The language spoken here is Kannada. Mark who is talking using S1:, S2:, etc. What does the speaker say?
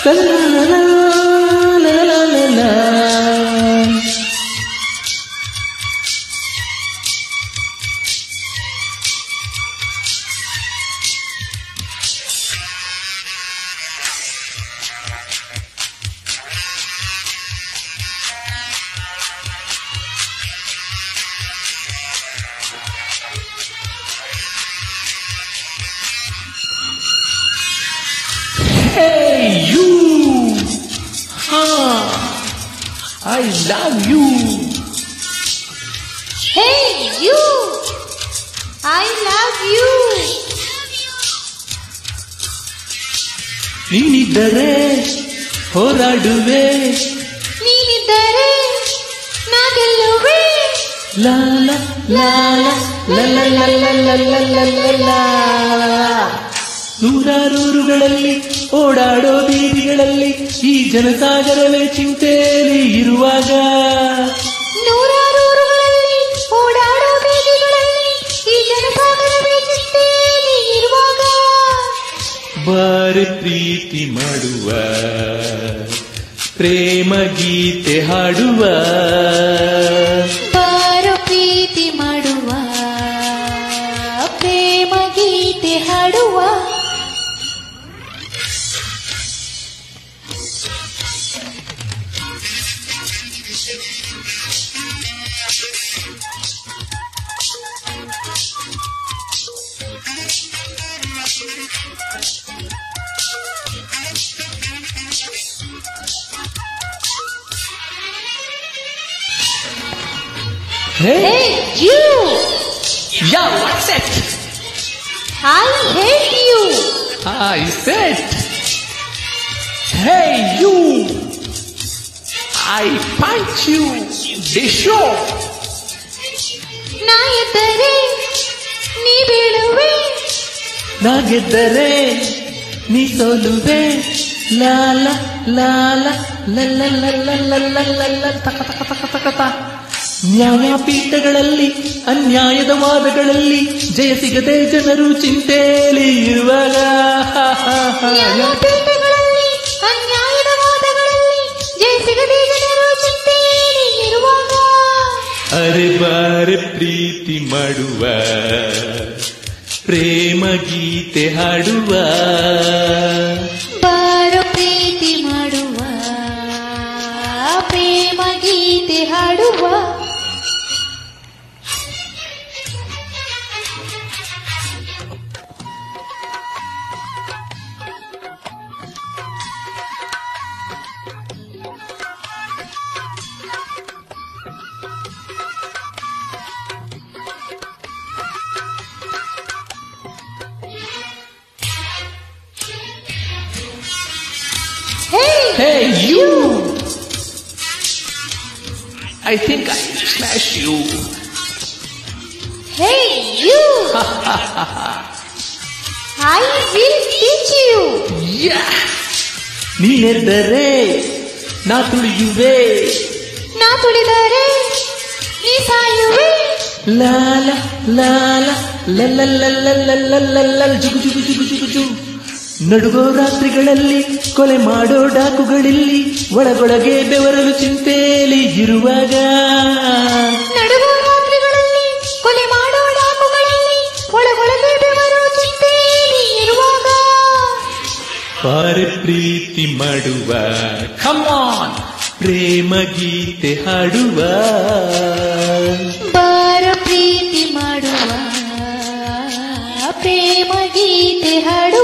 S1: Hey you, I love you.
S2: Hey you, I love you.
S1: ನೀನಿದ್ದರೆ ಹೋರಾಡುವೆ,
S2: ನೀನಿದ್ದರೆ ನಾ ಗೆಲ್ಲುವೆ.
S1: ಲಾ ಲಾ ಲಾ ಲಾ ಲಾ ಲಾ ಲಾ ಲಾ ಲಾ ಲಾ ಲಾ. ನೂರಾರೂರುಗಳಲ್ಲಿ ಓಡಾಡೋ ಬೀದಿಗಳಲ್ಲಿ ಈ ಜನಸಾಗರವೇ ಚಿಂತೆಯಲ್ಲಿ ಇರುವಾಗ,
S2: ನೂರಾರೂರುಗಳಲ್ಲಿ ಓಡಾಡೋ ಬೀದಿಗಳಲ್ಲಿ ಈ ಜನಸಾಗರವೇ ಚಿಂತೆಯಲ್ಲಿ ಇರುವಾಗ,
S1: ಬಾರಿ ಪ್ರೀತಿ ಮಾಡುವ, ಪ್ರೇಮ ಗೀತೆ ಹಾಡುವ,
S2: ಬಾರೋ ಪ್ರೀತಿ ಮಾಡುವ, ಪ್ರೇಮ ಗೀತೆ ಹಾಡುವ.
S1: Hey
S2: you,
S1: yeah, what's it?
S2: I hate you.
S1: I said, hey you, I punch you, they show.
S2: ನಾ ಎದ್ದರೆ ನೀ ಬೀಳುವೆ,
S1: ನಾ ಗೆದ್ದರೆ ನೀ ಸೋಲುವೆ. ಲಾ ಲಾ ಲಾ ಲಾ ಲಾ ಲಾ ಲಾ ಲಾ ಲಾ ಲಾ ಲಾ ತಕ ತಕ ತಕ ತಕ ತ. ನ್ಯಾಯಪೀಠಗಳಲ್ಲಿ ಅನ್ಯಾಯದ ವಾದಗಳಲ್ಲಿ ಜಯ ಸಿಗದೆ ಜನರು ಚಿಂತೆಯಲ್ಲಿ ಇರುವಾಗ,
S2: ನ್ಯಾಯಪೀಠಗಳಲ್ಲಿ ಅನ್ಯಾಯದ ವಾದಗಳಲ್ಲಿ ಜಯ ಸಿಗದೆ ಜನರು ಚಿಂತೆಯಲ್ಲಿ ಇರುವಾಗ,
S1: ಅರೆ ಬಾರೆ ಪ್ರೀತಿ ಮಾಡುವ, ಪ್ರೇಮ ಗೀತೆ ಹಾಡುವ,
S2: ಬಾರೋ ಪ್ರೀತಿ ಮಾಡುವ, ಪ್ರೇಮ ಗೀತೆ ಹಾಡುವ.
S1: Hey you, I think I smash you.
S2: Hey you, I will teach you.
S1: Yeah, ನೀನೆದ್ದರೆ ನಾ ತುಳಿಯುವೆ,
S2: ನಾ ತುಳಿದರೆ ನೀ ಸಾಯುವೆ.
S1: ಲಾ ಲಾ ಲಾ ಲಾ ಲಾ ಲಾ ಲಾ ಲಾ ಲಾ ಲಾ ಲಾ ಜುಗು ಜುಗು ಜುಗು ಜುಗು ಜು. ನಡುಗೋ ರಾತ್ರಿಗಳಲ್ಲಿ ಕೊಲೆ ಮಾಡೋ ಡಾಕುಗಳಿಲ್ಲಿ ಒಳಗೊಳಗೆ ಬೆವರಲು ಚಿಂತೆಯಲ್ಲಿ ಇರುವಾಗ,
S2: ನಡುಗೋ ರಾತ್ರಿಗಳಲ್ಲಿ ಕೊಲೆ ಮಾಡೋ ಡಾಕುಗಳಲ್ಲಿ ಒಳಗೊಳಗೆ ಬೆವರು ಚಿಂತೆಯಲ್ಲಿ ಇರುವಾಗ,
S1: ಬಾರಿ ಪ್ರೀತಿ ಮಾಡುವ, ಕಮ್ ಆನ್ ಪ್ರೇಮ ಗೀತೆ ಹಾಡುವ,
S2: ಬಾರೋ ಪ್ರೀತಿ ಮಾಡುವ, ಪ್ರೇಮ ಗೀತೆ ಹಾಡುವ.